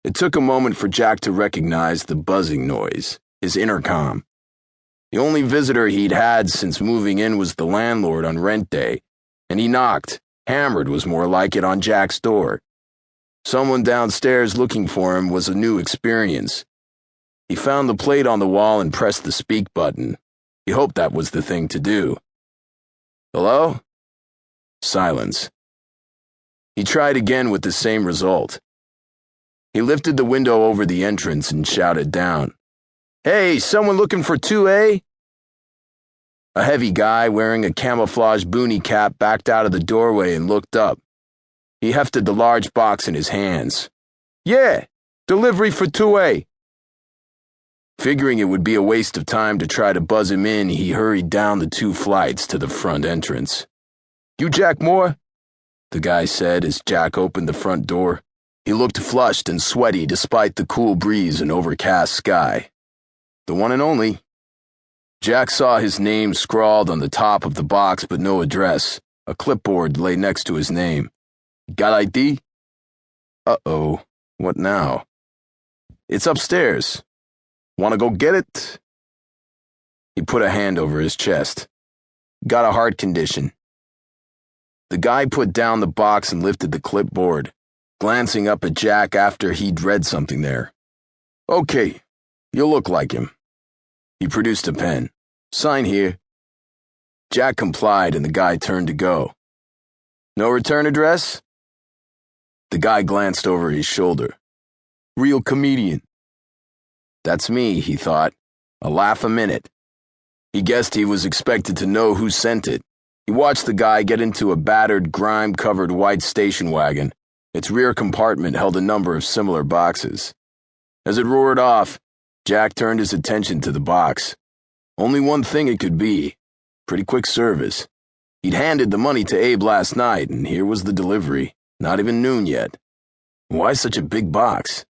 It took a moment for Jack to recognize the buzzing noise, his intercom. The only visitor he'd had since moving in was the landlord on rent day, and he knocked, hammered was more like it, on Jack's door. Someone downstairs looking for him was a new experience. He found the plate on the wall and pressed the speak button. He hoped that was the thing to do. Hello? Silence. He tried again with the same result. He lifted the window over the entrance and shouted down, "Hey, someone looking for 2A?" A heavy guy wearing a camouflage boonie cap backed out of the doorway and looked up. He hefted the large box in his hands. "Yeah, delivery for 2A." Figuring it would be a waste of time to try to buzz him in, he hurried down the 2 flights to the front entrance. "You Jack Moore?" the guy said as Jack opened the front door. He looked flushed and sweaty despite the cool breeze and overcast sky. The one and only. Jack saw his name scrawled on the top of the box but no address. A clipboard lay next to his name. "Got ID?" Uh-oh, what now? "It's upstairs. Want to go get it?" He put a hand over his chest. "Got a heart condition." The guy put down the box and lifted the clipboard, glancing up at Jack after he'd read something there. "Okay, you look like him." He produced a pen. "Sign here." Jack complied and the guy turned to go. "No return address?" The guy glanced over his shoulder. "Real comedian." That's me, he thought. A laugh a minute. He guessed he was expected to know who sent it. He watched the guy get into a battered, grime-covered white station wagon. Its rear compartment held a number of similar boxes. As it roared off, Jack turned his attention to the box. Only one thing it could be. Pretty quick service. He'd handed the money to Abe last night, and here was the delivery. Not even noon yet. Why such a big box?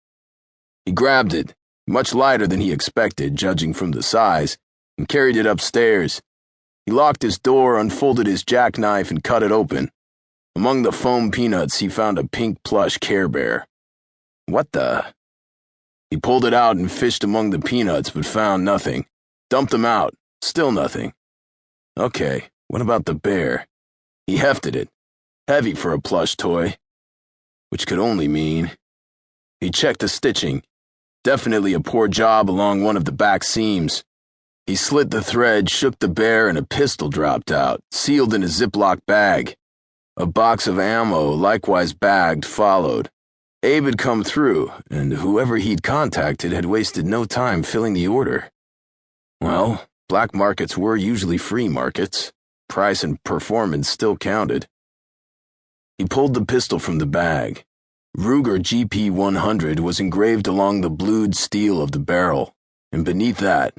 He grabbed it, much lighter than he expected, judging from the size, and carried it upstairs. He locked his door, unfolded his jackknife, and cut it open. Among the foam peanuts, he found a pink plush Care Bear. What the? He pulled it out and fished among the peanuts, but found nothing. Dumped them out. Still nothing. Okay, what about the bear? He hefted it. Heavy for a plush toy. Which could only mean... He checked the stitching. Definitely a poor job along one of the back seams. He slit the thread, shook the bear, and a pistol dropped out, sealed in a Ziploc bag. A box of ammo, likewise bagged, followed. Abe had come through, and whoever he'd contacted had wasted no time filling the order. Well, black markets were usually free markets. Price and performance still counted. He pulled the pistol from the bag. Ruger GP 100 was engraved along the blued steel of the barrel, and beneath that,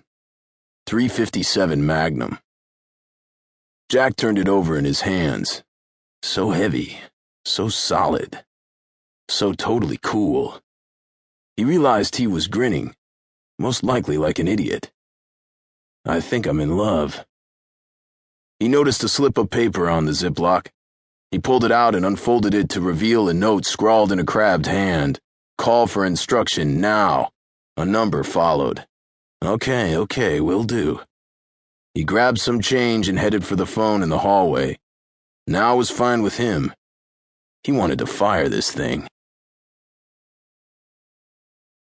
.357 Magnum. Jack turned it over in his hands. So heavy, so solid, so totally cool. He realized he was grinning, most likely like an idiot. I think I'm in love. He noticed a slip of paper on the Ziploc. He pulled it out and unfolded it to reveal a note scrawled in a crabbed hand. Call for instruction now. A number followed. Okay, will do. He grabbed some change and headed for the phone in the hallway. Now was fine with him. He wanted to fire this thing.